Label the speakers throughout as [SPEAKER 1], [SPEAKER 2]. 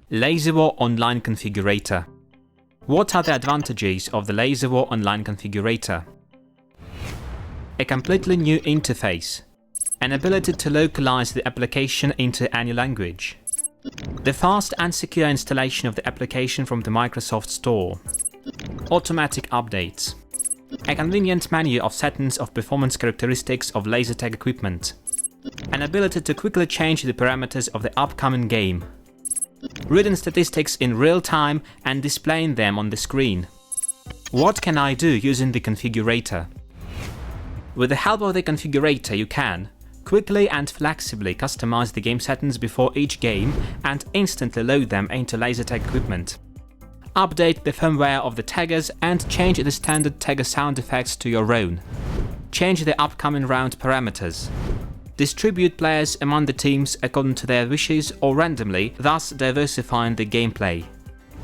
[SPEAKER 1] LASERWAR Online Configurator. What are the advantages of the LASERWAR Online Configurator? A completely new interface, an ability to localize the application into any language, the fast and secure installation of the application from the Microsoft Store, automatic updates, a convenient menu of settings of performance characteristics of laser tag equipment, an ability to quickly change the parameters of the upcoming game, reading statistics in real time and displaying them on the screen. What can I do using the configurator? With the help of the configurator, you can quickly and flexibly customize the game settings before each game and instantly load them into laser tag equipment, update the firmware of the taggers and change the standard tagger sound effects to your own, change the upcoming round parameters, distribute players among the teams according to their wishes or randomly, thus diversifying the gameplay,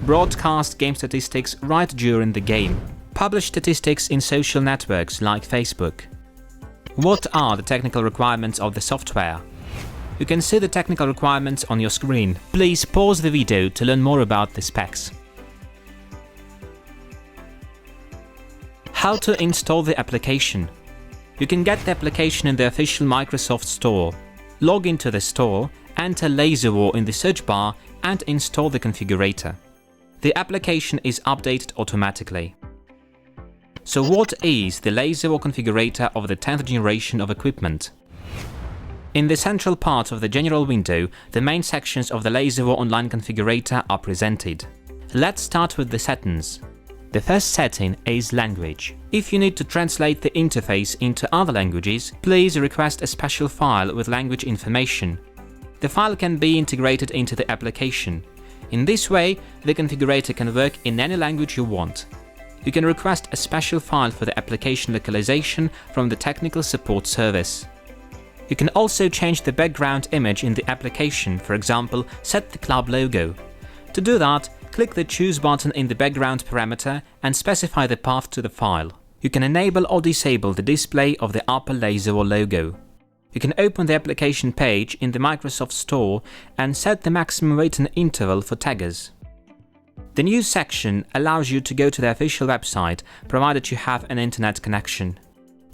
[SPEAKER 1] broadcast game statistics right during the game, publish statistics in social networks like Facebook. What are the technical requirements of the software? You can see the technical requirements on your screen. Please pause the video to learn more about the specs. How to install the application? You can get the application in the official Microsoft Store. Log into the store, enter LASERWAR in the search bar and install the configurator. The application is updated automatically. So what is the LASERWAR configurator of the 10th generation of equipment? In the central part of the general window, the main sections of the LASERWAR Online Configurator are presented. Let's start with the settings. The first setting is language. If you need to translate the interface into other languages, please request a special file with language information. The file can be integrated into the application. In this way, the configurator can work in any language you want. You can request a special file for the application localization from the technical support service. You can also change the background image in the application, for example, set the club logo. To do that, click the Choose button in the background parameter and specify the path to the file. You can enable or disable the display of the upper LASERWAR logo. You can open the application page in the Microsoft Store and set the maximum waiting interval for taggers. The News section allows you to go to the official website, provided you have an internet connection.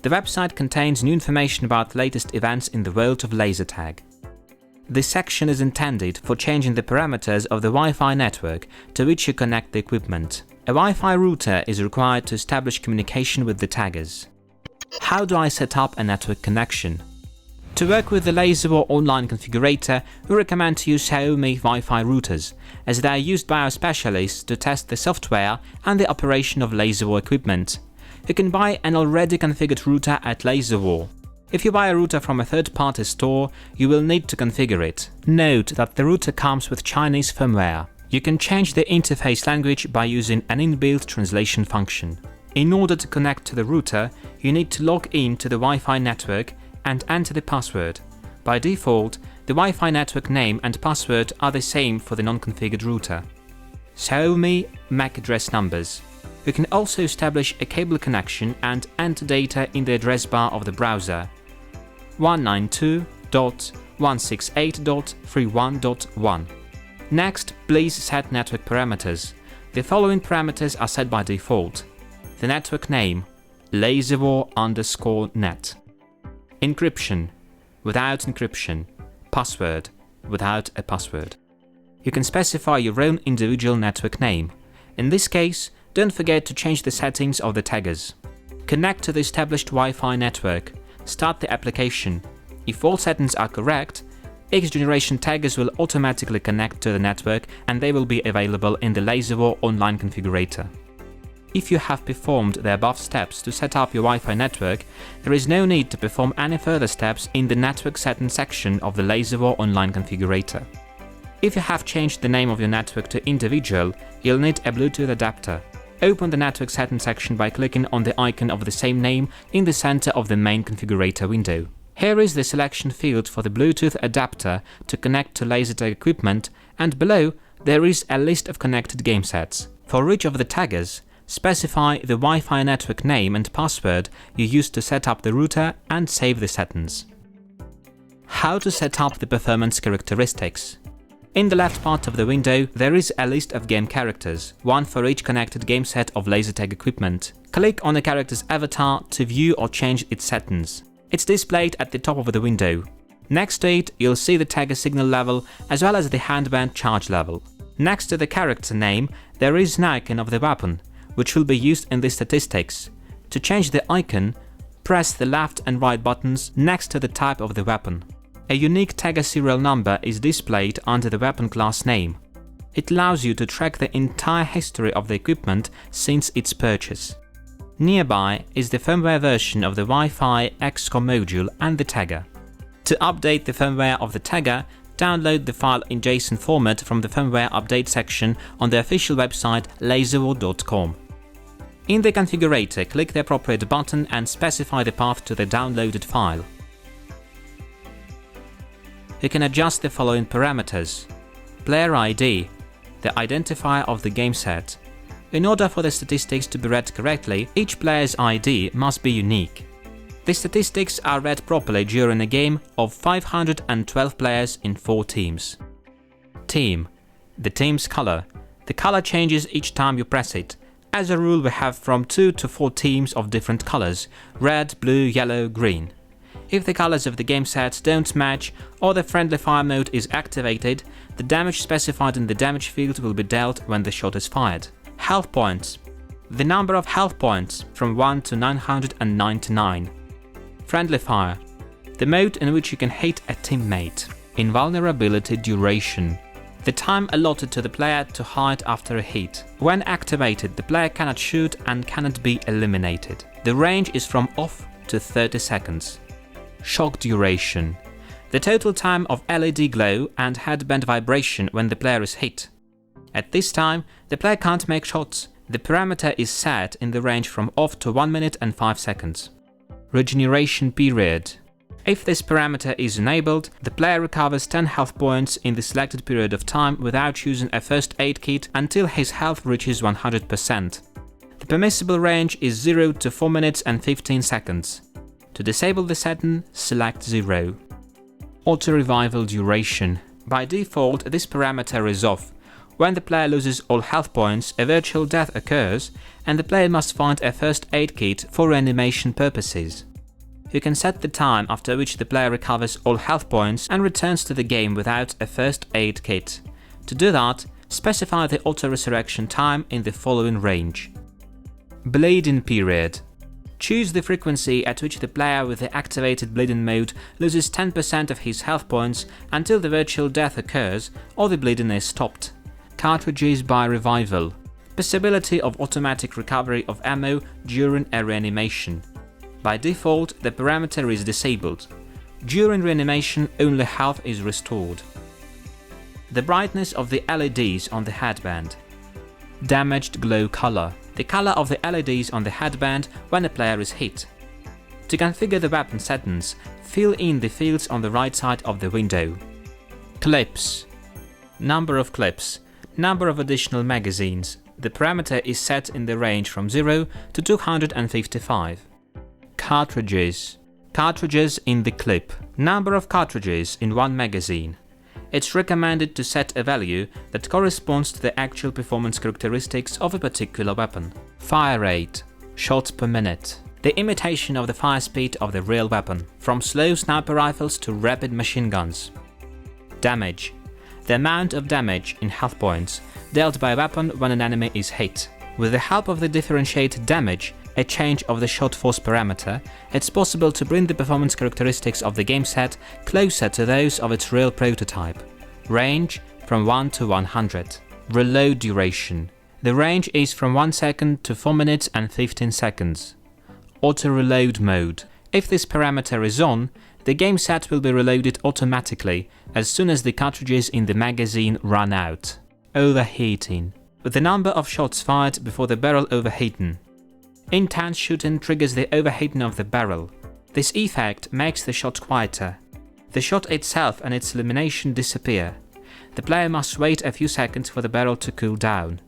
[SPEAKER 1] The website contains new information about the latest events in the world of laser tag. This section is intended for changing the parameters of the Wi-Fi network to which you connect the equipment. A Wi-Fi router is required to establish communication with the taggers. How do I set up a network connection? To work with the LASERWAR Online Configurator, we recommend to use Xiaomi Wi-Fi routers, as they are used by our specialists to test the software and the operation of LASERWAR equipment. You can buy an already configured router at LASERWAR. If you buy a router from a third-party store, you will need to configure it. Note that the router comes with Chinese firmware. You can change the interface language by using an inbuilt translation function. In order to connect to the router, you need to log in to the Wi-Fi network and enter the password. By default, the Wi-Fi network name and password are the same for the non-configured router. Xiaomi MAC address numbers. You can also establish a cable connection and enter data in the address bar of the browser. 192.168.31.1. Next, please set network parameters. The following parameters are set by default. The network name, LASERWAR_net. Encryption, without encryption. Password, without a password. You can specify your own individual network name. In this case, don't forget to change the settings of the taggers. Connect to the established Wi-Fi network. Start the application. If all settings are correct, X generation taggers will automatically connect to the network and they will be available in the LASERWAR Online Configurator. If you have performed the above steps to set up your Wi-Fi network, there is no need to perform any further steps in the Network Settings section of the LASERWAR Online Configurator. If you have changed the name of your network to individual, you'll need a Bluetooth adapter. Open the Network Settings section by clicking on the icon of the same name in the center of the main configurator window. Here is the selection field for the Bluetooth adapter to connect to laser tag equipment, and below there is a list of connected game sets. For each of the taggers, specify the Wi-Fi network name and password you used to set up the router and save the settings. How to set up the performance characteristics. In the left part of the window, there is a list of game characters, one for each connected game set of laser tag equipment. Click on the character's avatar to view or change its settings. It's displayed at the top of the window. Next to it, you'll see the tagger signal level as well as the handband charge level. Next to the character name, there is an icon of the weapon, which will be used in the statistics. To change the icon, press the left and right buttons next to the type of the weapon. A unique tagger serial number is displayed under the weapon class name. It allows you to track the entire history of the equipment since its purchase. Nearby is the firmware version of the Wi-Fi XCOM module and the tagger. To update the firmware of the tagger, download the file in JSON format from the firmware update section on the official website laserwar.com. In the configurator, click the appropriate button and specify the path to the downloaded file. You can adjust the following parameters: player ID, the identifier of the game set. In order for the statistics to be read correctly, each player's ID must be unique. The statistics are read properly during a game of 512 players in 4 teams. Team, the team's color. The color changes each time you press it. As a rule, we have from 2 to 4 teams of different colors: red, blue, yellow, green. If the colors of the game set don't match or the friendly fire mode is activated, the damage specified in the damage field will be dealt when the shot is fired. Health points. The number of health points from 1 to 999. Friendly fire. The mode in which you can hit a teammate. Invulnerability duration. The time allotted to the player to hide after a hit. When activated, the player cannot shoot and cannot be eliminated. The range is from off to 30 seconds. Shock duration. The total time of LED glow and headband vibration when the player is hit. At this time, the player can't make shots. The parameter is set in the range from off to 1 minute and 5 seconds. Regeneration period. If this parameter is enabled, the player recovers 10 health points in the selected period of time without using a first aid kit until his health reaches 100%. The permissible range is 0 to 4 minutes and 15 seconds. To disable the setting, select 0. Auto-revival duration. By default, this parameter is off. When the player loses all health points, a virtual death occurs, and the player must find a first aid kit for reanimation purposes. You can set the time after which the player recovers all health points and returns to the game without a first aid kit. To do that, specify the auto-resurrection time in the following range. Bleeding period. Choose the frequency at which the player with the activated bleeding mode loses 10% of his health points until the virtual death occurs or the bleeding is stopped. Cartridges by revival. Possibility of automatic recovery of ammo during a reanimation. By default, the parameter is disabled. During reanimation, only health is restored. The brightness of the LEDs on the headband. Damaged glow color. The color of the LEDs on the headband when a player is hit. To configure the weapon settings, fill in the fields on the right side of the window. Clips. Number of clips. Number of additional magazines. The parameter is set in the range from 0 to 255. Cartridges. Cartridges in the clip. Number of cartridges in one magazine. It's recommended to set a value that corresponds to the actual performance characteristics of a particular weapon. Fire rate. Shots per minute. The imitation of the fire speed of the real weapon, from slow sniper rifles to rapid machine guns. Damage. The amount of damage in health points dealt by a weapon when an enemy is hit. With the help of the differentiated damage, a change of the shot force parameter, it's possible to bring the performance characteristics of the game set closer to those of its real prototype. Range from 1 to 100. Reload duration. The range is from 1 second to 4 minutes and 15 seconds. Auto-reload mode. If this parameter is on, the game set will be reloaded automatically as soon as the cartridges in the magazine run out. Overheating. The number of shots fired before the barrel overheating. Intense shooting triggers the overheating of the barrel. This effect makes the shot quieter. The shot itself and its illumination disappear. The player must wait a few seconds for the barrel to cool down.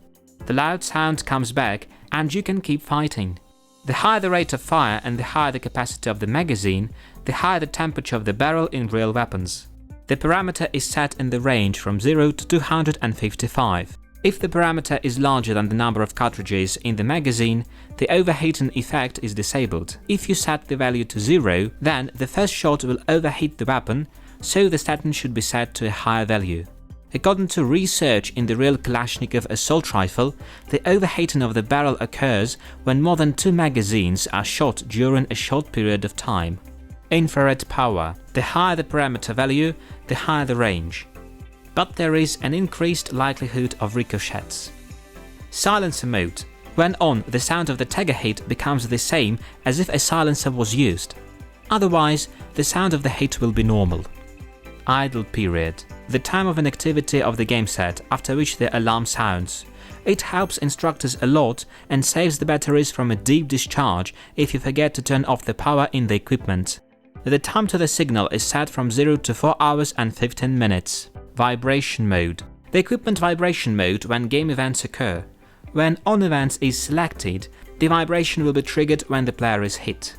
[SPEAKER 1] The loud sound comes back and you can keep fighting. The higher the rate of fire and the higher the capacity of the magazine, the higher the temperature of the barrel in real weapons. The parameter is set in the range from 0 to 255. If the parameter is larger than the number of cartridges in the magazine, the overheating effect is disabled. If you set the value to 0, then the first shot will overheat the weapon, so the setting should be set to a higher value. According to research in the real Kalashnikov assault rifle, the overheating of the barrel occurs when more than 2 magazines are shot during a short period of time. Infrared power. The higher the parameter value, the higher the range. But there is an increased likelihood of ricochets. Silencer mode. When on, the sound of the Tagger hit becomes the same as if a silencer was used. Otherwise, the sound of the hit will be normal. Idle period. The time of inactivity of the game set, after which the alarm sounds. It helps instructors a lot and saves the batteries from a deep discharge if you forget to turn off the power in the equipment. The time to the signal is set from 0 to 4 hours and 15 minutes. Vibration mode. The equipment vibration mode when game events occur. When on events is selected, the vibration will be triggered when the player is hit.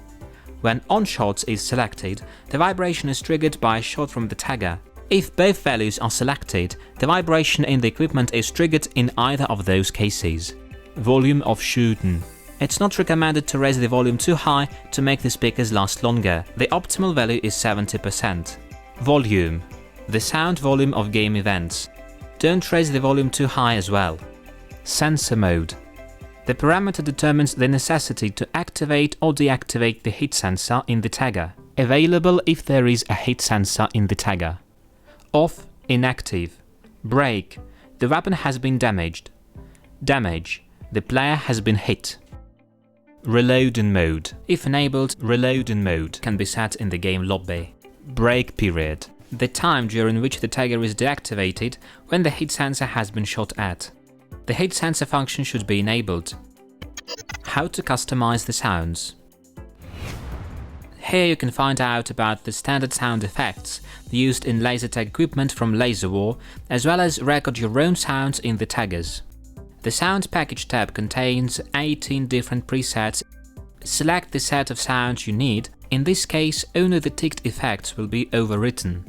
[SPEAKER 1] When on shots is selected, the vibration is triggered by a shot from the Tagger. If both values are selected, the vibration in the equipment is triggered in either of those cases. Volume of shooting. It's not recommended to raise the volume too high to make the speakers last longer. The optimal value is 70%. Volume. The sound volume of game events. Don't raise the volume too high as well. Sensor mode. The parameter determines the necessity to activate or deactivate the hit sensor in the Tagger. Available if there is a hit sensor in the Tagger. Off, inactive. Break. The weapon has been damaged. Damage. The player has been hit. Reloading mode. If enabled, reloading mode can be set in the game lobby. Break period. The time during which the Tagger is deactivated when the hit sensor has been shot at. The hit sensor function should be enabled. How to customize the sounds. Here you can find out about the standard sound effects used in laser tag equipment from LASERWAR, as well as record your own sounds in the Taggers. The Sound Package tab contains 18 different presets. Select the set of sounds you need. In this case, only the ticked effects will be overwritten.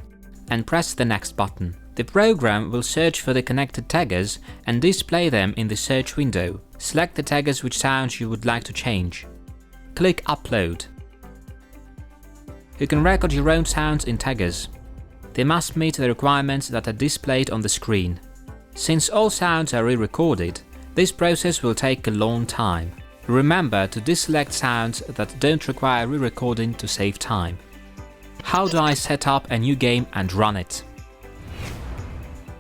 [SPEAKER 1] And press the next button. The program will search for the connected taggers and display them in the search window. Select the taggers which sounds you would like to change. Click Upload. You can record your own sounds in taggers. They must meet the requirements that are displayed on the screen. Since all sounds are re-recorded, this process will take a long time. Remember to deselect sounds that don't require re-recording to save time. How do I set up a new game and run it?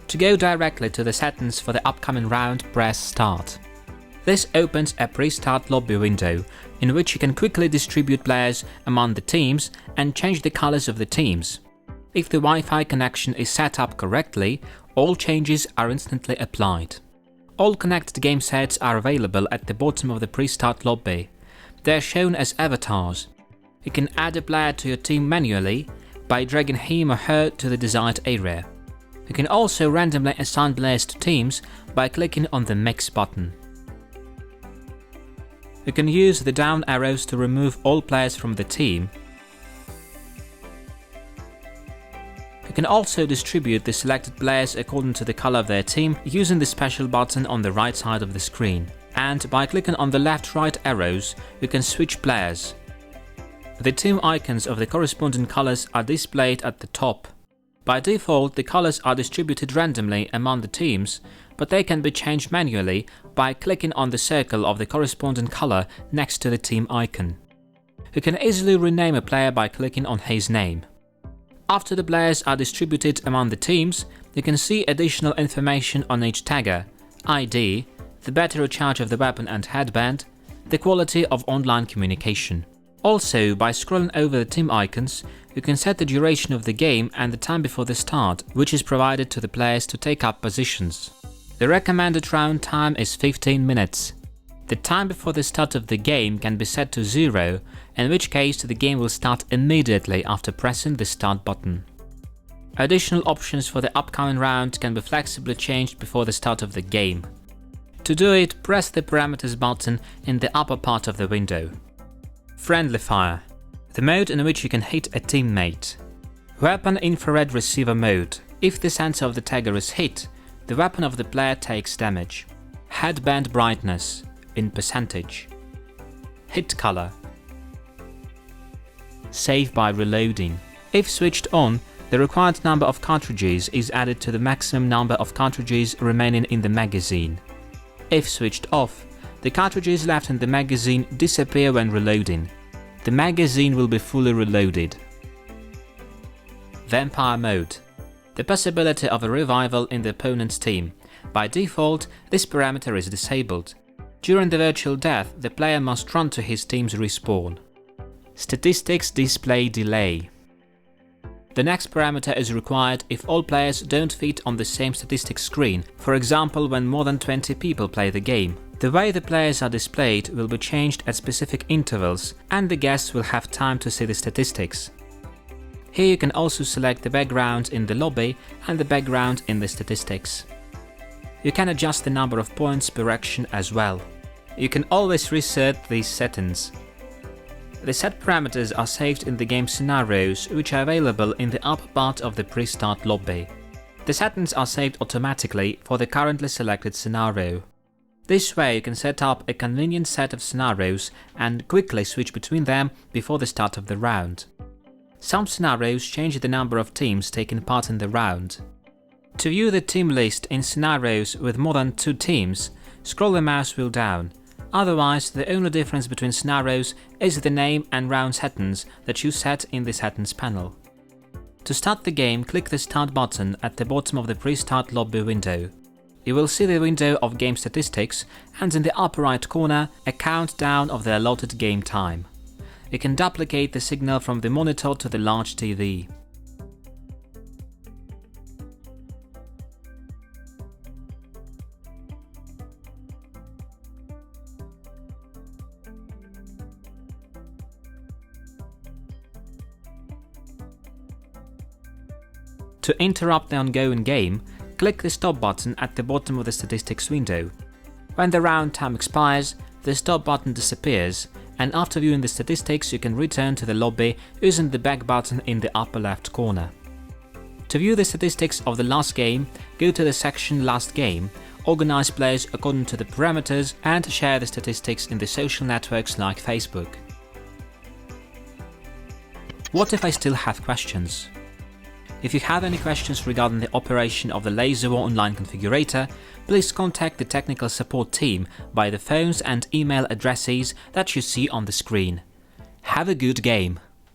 [SPEAKER 1] To go directly to the settings for the upcoming round, press Start. This opens a pre-start lobby window, in which you can quickly distribute players among the teams and change the colors of the teams. If the Wi-Fi connection is set up correctly, all changes are instantly applied. All connected game sets are available at the bottom of the pre-start lobby. They are shown as avatars. You can add a player to your team manually by dragging him or her to the desired area. You can also randomly assign players to teams by clicking on the Mix button. You can use the down arrows to remove all players from the team. You can also distribute the selected players according to the color of their team using the special button on the right side of the screen. And by clicking on the left-right arrows, you can switch players. The team icons of the corresponding colors are displayed at the top. By default, the colors are distributed randomly among the teams, but they can be changed manually by clicking on the circle of the corresponding color next to the team icon. You can easily rename a player by clicking on his name. After the players are distributed among the teams, you can see additional information on each tagger: ID, the battery charge of the weapon and headband, the quality of online communication. Also, by scrolling over the team icons, you can set the duration of the game and the time before the start, which is provided to the players to take up positions. The recommended round time is 15 minutes. The time before the start of the game can be set to 0, in which case the game will start immediately after pressing the start button. Additional options for the upcoming round can be flexibly changed before the start of the game. To do it, press the Parameters button in the upper part of the window. Friendly Fire, the mode in which you can hit a teammate. Weapon infrared receiver mode. If the sensor of the tagger is hit, the weapon of the player takes damage. Headband brightness in percentage. Hit color. Save by reloading. If switched on, the required number of cartridges is added to the maximum number of cartridges remaining in the magazine. If switched off, the cartridges left in the magazine disappear when reloading. The magazine will be fully reloaded. Vampire mode. The possibility of a revival in the opponent's team. By default, this parameter is disabled. During the virtual death, the player must run to his team's respawn. Statistics display delay. The next parameter is required if all players don't fit on the same statistics screen, for example when more than 20 people play the game. The way the players are displayed will be changed at specific intervals, and the guests will have time to see the statistics. Here you can also select the background in the lobby and the background in the statistics. You can adjust the number of points per action as well. You can always reset these settings. The set parameters are saved in the game scenarios, which are available in the upper part of the pre-start lobby. The settings are saved automatically for the currently selected scenario. This way you can set up a convenient set of scenarios and quickly switch between them before the start of the round. Some scenarios change the number of teams taking part in the round. To view the team list in scenarios with more than 2 teams, scroll the mouse wheel down. Otherwise, the only difference between scenarios is the name and round settings that you set in the settings panel. To start the game, click the Start button at the bottom of the pre-start lobby window. You will see the window of game statistics and in the upper right corner a countdown of the allotted game time. You can duplicate the signal from the monitor to the large TV. To interrupt the ongoing game, click the Stop button at the bottom of the statistics window. When the round time expires, the Stop button disappears, and after viewing the statistics you can return to the lobby using the back button in the upper left corner. To view the statistics of the last game, go to the section Last Game, organize players according to the parameters, and share the statistics in the social networks like Facebook. What if I still have questions? If you have any questions regarding the operation of the LASERWAR online configurator, please contact the technical support team by the phones and email addresses that you see on the screen. Have a good game!